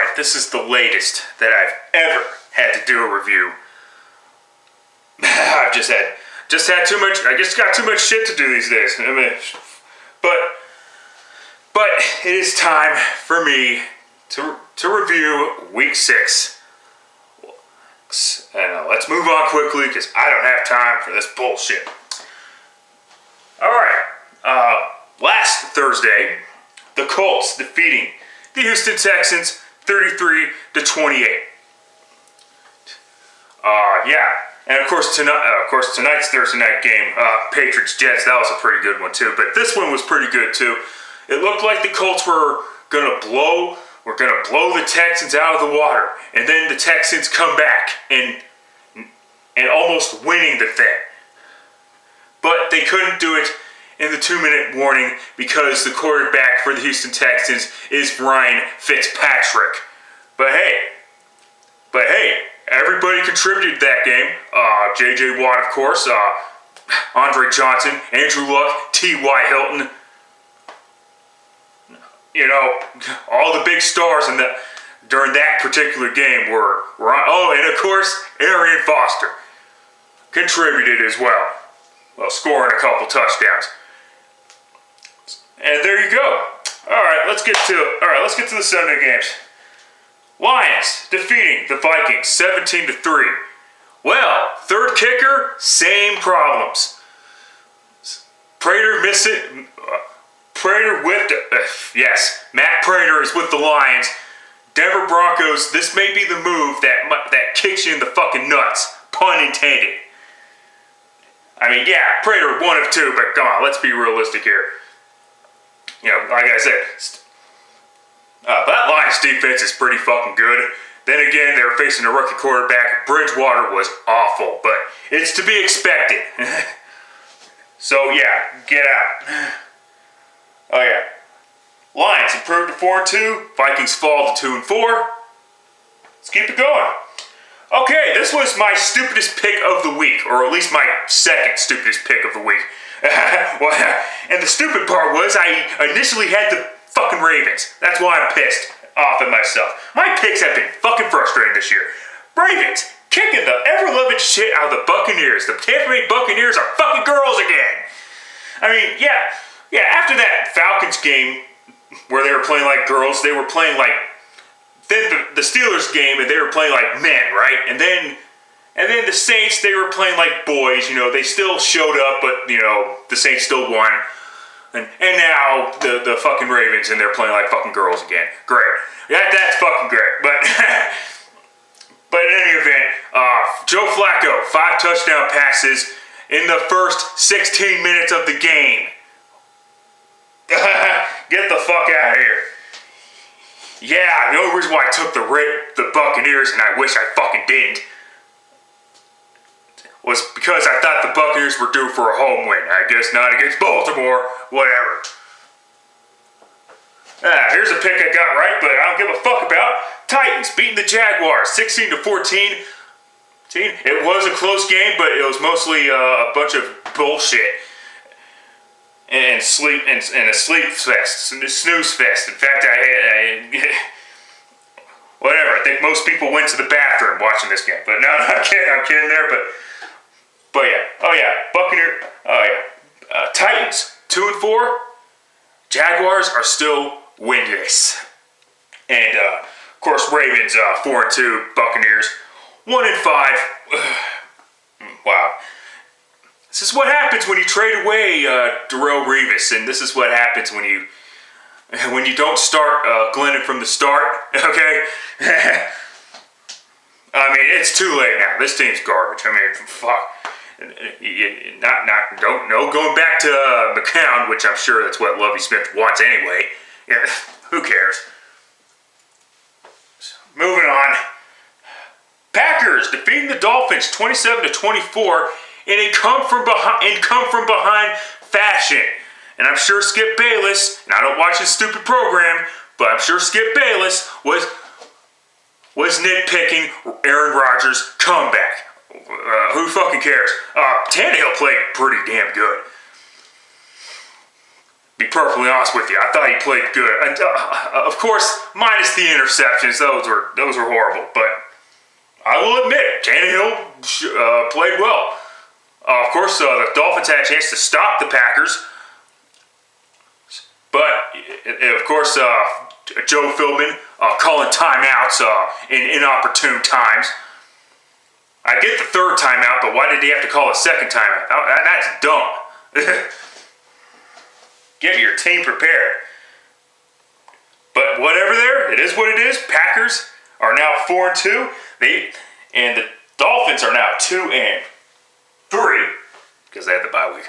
Alright, this is the latest that I've ever had to do a review. I've just had too much, I just got too much shit to do these days. I mean, but it is time for me to review week 6. And let's move on quickly because I don't have time for this bullshit. Alright, last Thursday, the Colts defeating the Houston Texans 33-28. Yeah, and of course tonight's Thursday night game, Patriots-Jets, that was a pretty good one too. But this one was pretty good too. It looked like the Colts were gonna blow the Texans out of the water, and then the Texans come back and almost winning the thing. But they couldn't do it in the 2-minute warning because the quarterback for the Houston Texans is Ryan Fitzpatrick. But hey, everybody contributed that game. J.J. Watt, of course, Andre Johnson, Andrew Luck, T.Y. Hilton. You know, all the big stars during that particular game were on. Oh, and of course, Arian Foster contributed as well. Well, scoring a couple touchdowns. And there you go. Alright, let's get to the Sunday games. Lions defeating the Vikings 17-3. Well, third kicker, same problems. Prater missing. Prater whipped. Yes, Matt Prater is with the Lions. Denver Broncos. This may be the move that kicks you in the fucking nuts. Pun intended. I mean, yeah, Prater 1 of 2, but come on, let's be realistic here. You know, like I said, that Lions defense is pretty fucking good. Then again, they were facing a rookie quarterback. Bridgewater was awful, but it's to be expected. So yeah, get out. Oh yeah, Lions improved to 4-2. Vikings fall to 2-4. Let's keep it going. Okay, this was my stupidest pick of the week, or at least my second stupidest pick of the week. And the stupid part was I initially had the fucking Ravens. That's why I'm pissed off at myself. My picks have been fucking frustrating this year. Ravens kicking the ever-loving shit out of the Buccaneers. The Tampa Bay Buccaneers are fucking girls again. I mean, yeah, after that Falcons game where they were playing like girls, they were playing like, then the Steelers game and they were playing like men, right? And then the Saints, they were playing like boys, you know, they still showed up, but, you know, the Saints still won. And now the fucking Ravens and they're playing like fucking girls again. Great. That's fucking great. But in any event, Joe Flacco, 5 touchdown passes in the first 16 minutes of the game. Get the fuck out of here. Yeah, the only reason why I took the Buccaneers, and I wish I fucking didn't, was because I thought the Buccaneers were due for a home win. I guess not against Baltimore, whatever. Here's a pick I got right, but I don't give a fuck about. Titans beating the Jaguars 16-14. It was a close game, but it was mostly a bunch of bullshit. And sleep and a sleep fest, and a snooze fest. In fact, whatever. I think most people went to the bathroom watching this game. But no, I'm kidding there. But yeah. Oh yeah, Buccaneers. Oh yeah, Titans 2-4. Jaguars are still winless. And of course, Ravens 4-2. Buccaneers 1-5. Wow. This is what happens when you trade away Darrelle Revis, and this is what happens when you don't start Glennon from the start. Okay, I mean it's too late now. This team's garbage. I mean, fuck. No going back to McCown, which I'm sure that's what Lovie Smith wants anyway. Yeah, who cares? Moving on. Packers defeating the Dolphins 27-24. In a come from behind fashion. And I'm sure Skip Bayless, and I don't watch his stupid program, but I'm sure Skip Bayless was nitpicking Aaron Rodgers' comeback. Who fucking cares? Tannehill played pretty damn good. Be perfectly honest with you, I thought he played good. And, of course, minus the interceptions, those were horrible. But I will admit, Tannehill played well. Of course, the Dolphins had a chance to stop the Packers, but of course, Joe Philbin calling timeouts in inopportune times. I get the third timeout, but why did he have to call a second timeout? That's dumb. Get your team prepared. But whatever there, it is what it is. Packers are now 4-2. And the Dolphins are now 2-3 because they had the bye week.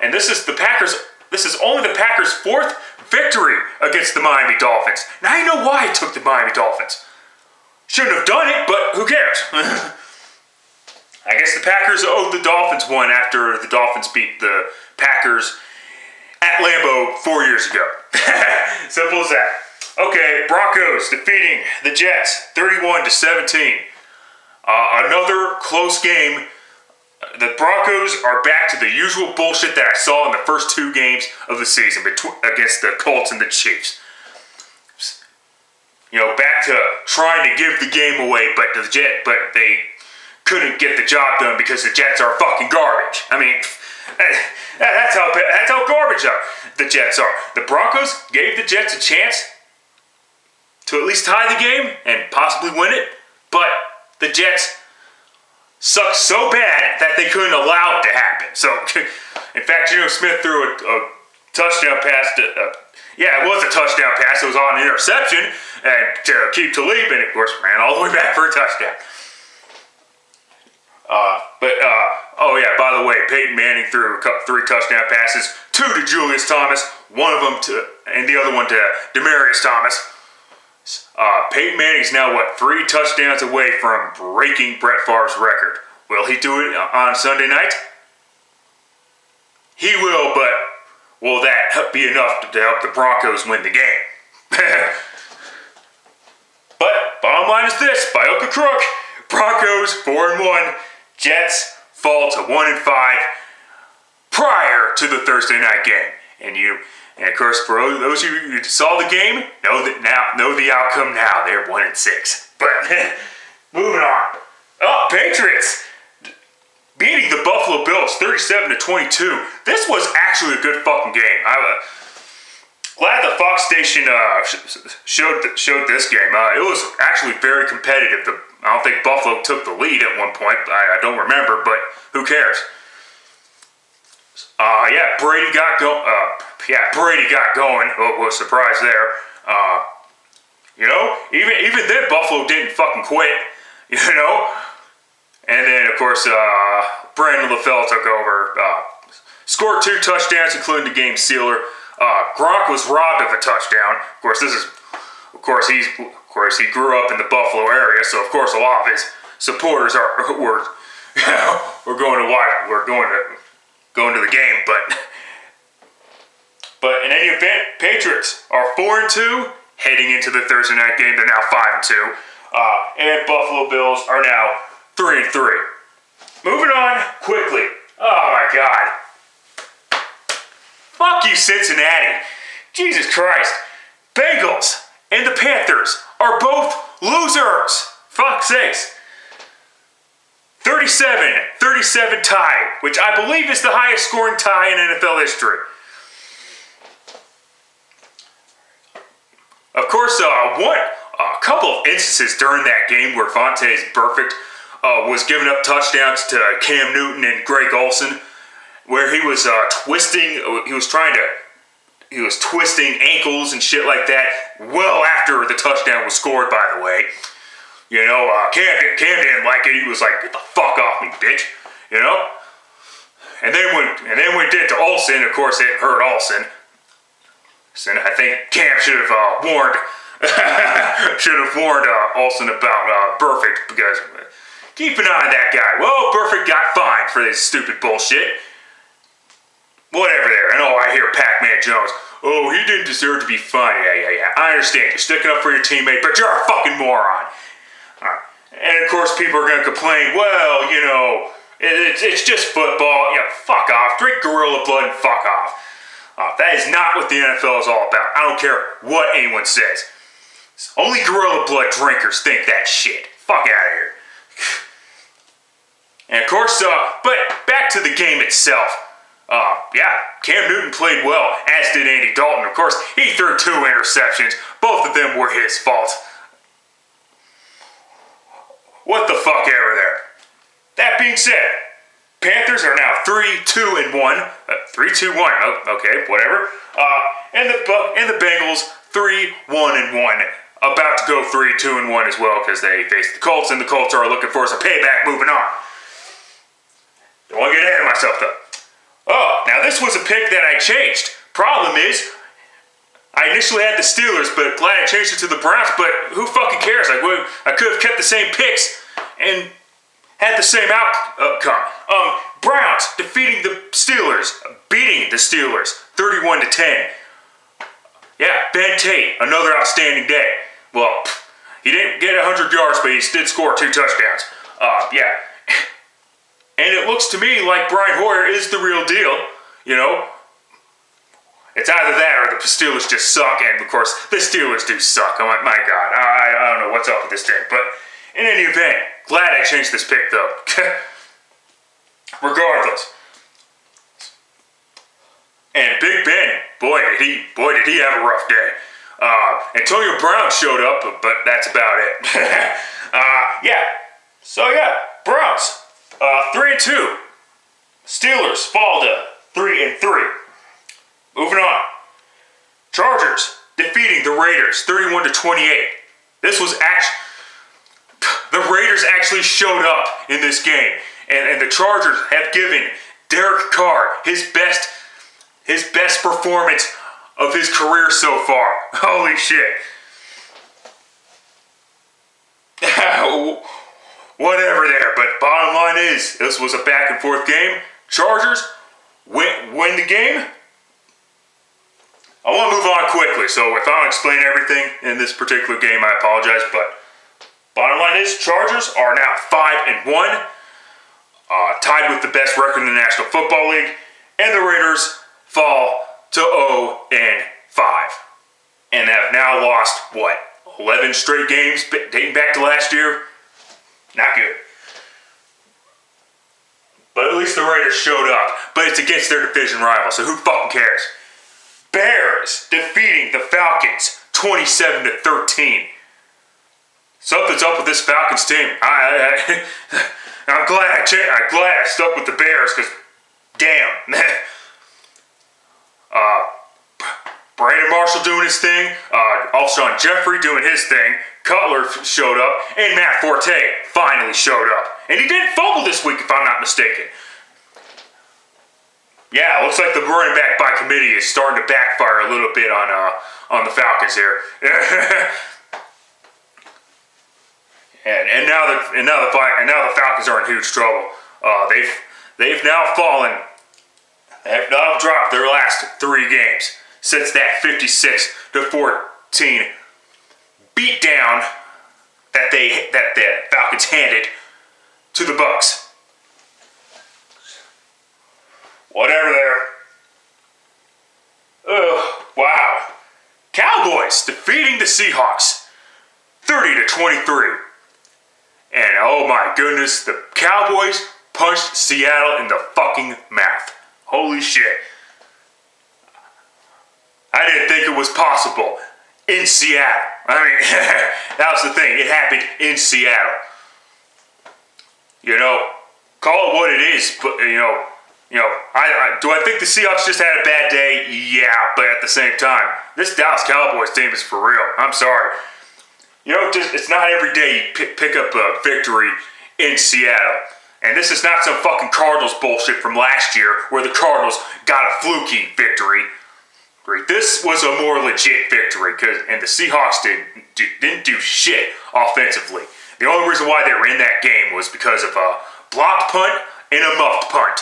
And this is only the Packers' fourth victory against the Miami Dolphins. Now you know why I took the Miami Dolphins. Shouldn't have done it, but who cares? I guess the Packers owed the Dolphins one after the Dolphins beat the Packers at Lambeau 4 years ago. Simple as that. Okay, Broncos defeating the Jets 31-17. Another close game. The Broncos are back to the usual bullshit that I saw in the first two games of the season against the Colts and the Chiefs. You know, back to trying to give the game away, but they couldn't get the job done because the Jets are fucking garbage. I mean, that's how garbage the Jets are. The Broncos gave the Jets a chance to at least tie the game and possibly win it, but the Jets sucked so bad that they couldn't allow it to happen. So, in fact, Geno Smith threw a touchdown pass it was a touchdown pass. It was on an interception and to keep Talib, and of course ran all the way back for a touchdown. By the way, Peyton Manning threw 3 touchdown passes, 2 to Julius Thomas, one of them and the other one to Demaryius Thomas. Peyton Manning's now, 3 touchdowns away from breaking Brett Favre's record. Will he do it on Sunday night? He will, but will that be enough to help the Broncos win the game? But bottom line is this, by hook or crook, Broncos 4-1, Jets fall to 1-5 prior to the Thursday night game. And of course, for those of you who saw the game, know the outcome now. They're 1-6. But moving on. Patriots beating the Buffalo Bills 37-22. This was actually a good fucking game. I'm glad the Fox station showed this game. It was actually very competitive. I don't think Buffalo took the lead at one point. I don't remember, but who cares? Brady got going. Oh, what a surprise there. Even then, Buffalo didn't fucking quit. And then, of course, Brandon LaFell took over. Scored 2 touchdowns, including the game sealer. Gronk was robbed of a touchdown. Of course, he grew up in the Buffalo area, so of course a lot of his supporters were going to the game, but in any event, Patriots are 4-2 heading into the Thursday night game. They're now 5-2, and Buffalo Bills are now 3-3. Moving on quickly. Oh my God! Fuck you, Cincinnati! Jesus Christ! Bengals and the Panthers are both losers. Fuck's sakes. 37 tie, which I believe is the highest scoring tie in NFL history. Of course, a couple of instances during that game where Vontaze Burfict was giving up touchdowns to Cam Newton and Greg Olsen, where he was twisting ankles and shit like that well after the touchdown was scored, by the way. Cam didn't like it. He was like, "Get the fuck off me, bitch." And then when it did to Olsen, of course it hurt Olsen. So I think Cam should have warned Olsen about Burfict, because keep an eye on that guy. Well, Burfict got fined for this stupid bullshit. Whatever there. And I hear Pac-Man Jones. Oh, he didn't deserve to be fined. Yeah. I understand. You're sticking up for your teammate, but you're a fucking moron. And of course, people are going to complain, well, it's just football. Fuck off. Drink Gorilla Blood and fuck off. That is not what the NFL is all about. I don't care what anyone says. Only Gorilla Blood drinkers think that shit. Fuck out of here. And of course, but back to the game itself. Yeah, Cam Newton played well, as did Andy Dalton. Of course, he threw 2 interceptions. Both of them were his fault. What the fuck ever there. That being said, Panthers are now 3-2-1. 3-2-1. Okay, whatever. And the Bengals 3-1-1. About to go 3-2-1 as well because they face the Colts, and the Colts are looking for some payback. Moving on. Don't want to get ahead of myself though. Oh, now this was a pick that I changed. Problem is, I initially had the Steelers, but glad I changed it to the Browns. But who fucking cares? I could have kept the same picks and had the same outcome. Browns defeating the Steelers, beating the Steelers 31-10. Yeah, Ben Tate, another outstanding day. Well, he didn't get 100 yards, but he did score 2 touchdowns. Yeah. And it looks to me like Brian Hoyer is the real deal, you know. It's either that or the Steelers just suck, and of course, the Steelers do suck. I'm like, my God, I don't know what's up with this thing. But in any event, glad I changed this pick, though. Regardless. And Big Ben, boy did he have a rough day. Antonio Brown showed up, but that's about it. Yeah. So yeah, Browns 3-2. Steelers fall to 3-3. Moving on. Chargers defeating the Raiders 31-28. This was the Raiders actually showed up in this game, and the Chargers have given Derek Carr his best performance of his career so far. Holy shit. Whatever there, but bottom line is, this was a back and forth game. Chargers win the game. I want to move on quickly, so if I don't explain everything in this particular game, I apologize, but bottom line is, Chargers are now 5-1, tied with the best record in the National Football League, and the Raiders fall to 0-5, and have now lost, 11 straight games dating back to last year? Not good. But at least the Raiders showed up, but it's against their division rival, so who fucking cares? Bears defeating the Falcons 27-13. Something's up with this Falcons team. I'm glad I stuck with the Bears because, damn. Brandon Marshall doing his thing, Alshon Jeffrey doing his thing, Cutler showed up, and Matt Forte finally showed up. And he didn't fumble this week, if I'm not mistaken. Yeah, it looks like the running back by committee is starting to backfire a little bit on the Falcons here. and now the Falcons are in huge trouble. They've now fallen. They have now dropped their last 3 games since that 56-14 beatdown that the Falcons handed to the Bucs. Whatever there. Oh, wow. Cowboys defeating the Seahawks 30-23. And oh my goodness, the Cowboys punched Seattle in the fucking mouth. Holy shit. I didn't think it was possible in Seattle. I mean, that was the thing. It happened in Seattle. You know, call it what it is, but do I think the Seahawks just had a bad day? Yeah, but at the same time, this Dallas Cowboys team is for real. I'm sorry. It's not every day you pick up a victory in Seattle. And this is not some fucking Cardinals bullshit from last year where the Cardinals got a fluky victory. This was a more legit victory, and the Seahawks didn't do shit offensively. The only reason why they were in that game was because of a blocked punt and a muffed punt.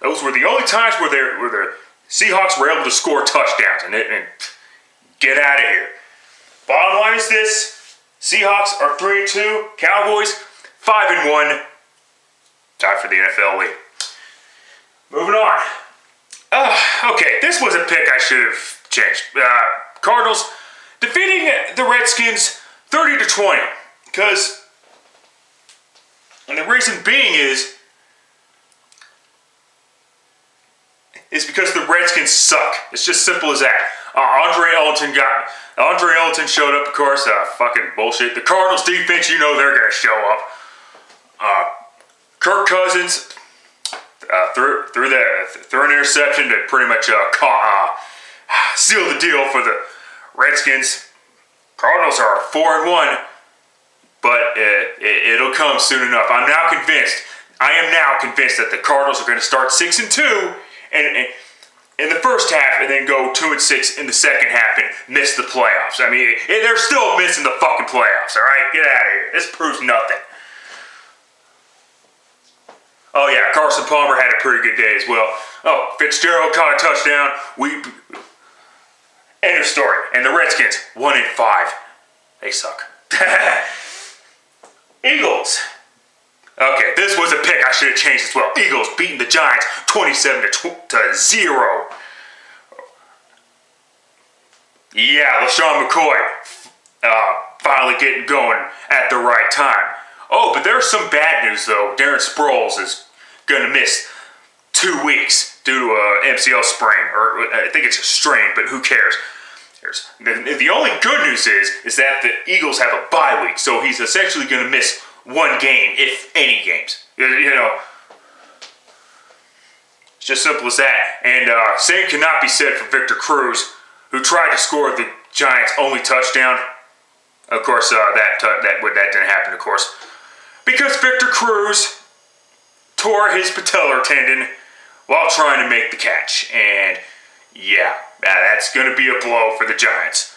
Those were the only times where the Seahawks were able to score touchdowns and get out of here. Bottom line is this: Seahawks are 3-2, Cowboys 5-1. Time for the NFL league. Moving on. Okay, this was a pick I should have changed. Cardinals defeating the Redskins 30-20. And the reason being is because the Redskins suck. It's just simple as that. Andre Ellington showed up, of course. Fucking bullshit. The Cardinals defense, you know they're gonna show up. Kirk Cousins threw an interception that pretty much sealed the deal for the Redskins. Cardinals are 4-1, but it'll come soon enough. I am now convinced that the Cardinals are going to start 6-2 and in the first half, and then go 2-6 in the second half and miss the playoffs. I mean, they're still missing the fucking playoffs. All right, get out of here. This proves nothing. Oh yeah, Carson Palmer had a pretty good day as well. Oh, Fitzgerald caught a touchdown. End of story. And the Redskins, 1-5. They suck. Eagles. Okay, this was a pick I should have changed as well. Eagles beating the Giants 27-0. Yeah, LaShawn McCoy finally getting going at the right time. Oh, but there's some bad news though. Darren Sproles is going to miss 2 weeks due to a MCL sprain, or I think it's a strain, but who cares? The only good news is that the Eagles have a bye week, so he's essentially going to miss one game, if any games. You know, it's just simple as that. And same cannot be said for Victor Cruz, who tried to score the Giants' only touchdown. Of course, that didn't happen, of course, because Victor Cruz tore his patellar tendon while trying to make the catch. And yeah, that's going to be a blow for the Giants.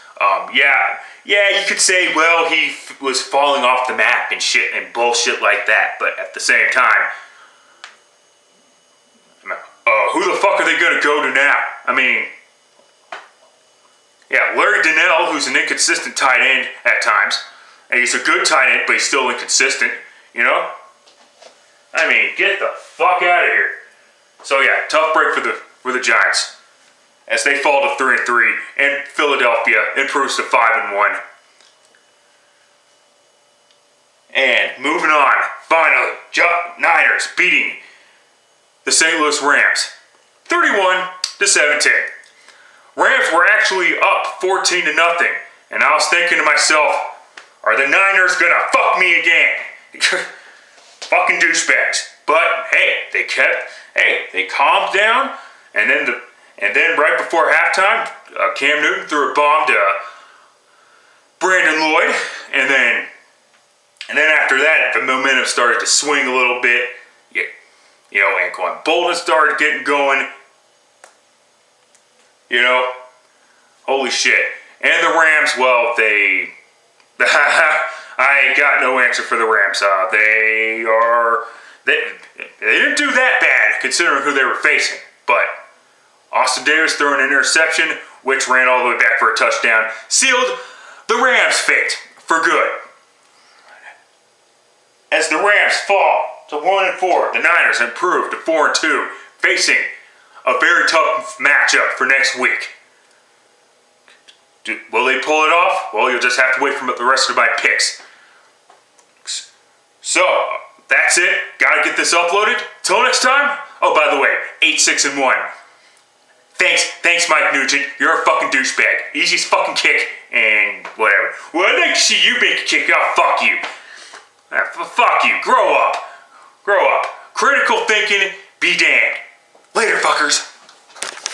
Yeah, you could say, well, he was falling off the map and shit and bullshit like that. But at the same time, who the fuck are they going to go to now? I mean, yeah, Larry Donnell, who's an inconsistent tight end at times. And he's a good tight end, but he's still inconsistent, you know? I mean, get the fuck out of here. So yeah, tough break for the Giants, as they fall to 3-3, and Philadelphia improves to 5-1. And moving on, finally, Niners beating the St. Louis Rams 31-17. Rams were actually up 14-0, and I was thinking to myself, are the Niners gonna fuck me again? Fucking douchebags. But hey, they calmed down, and then right before halftime, Cam Newton threw a bomb to Brandon Lloyd, and then after that, the momentum started to swing a little bit. You know, Anquan Bolden started getting going. You know, holy shit. And the Rams, well, they I ain't got no answer for the Rams. They didn't do that bad considering who they were facing, but Austin Davis throwing an interception, which ran all the way back for a touchdown, sealed the Rams' fate for good. As the Rams fall to 1-4, the Niners improve to 4-2, facing a very tough matchup for next week. Will they pull it off? Well, you'll just have to wait for the rest of my picks. So, that's it. Gotta get this uploaded. Till next time. Oh, by the way, 8-6-1. Thanks, Mike Nugent. You're a fucking douchebag. Easiest fucking kick and whatever. Well, I'd like to see you make a kick. Oh, fuck you. Fuck you. Grow up. Critical thinking. Be damned. Later, fuckers.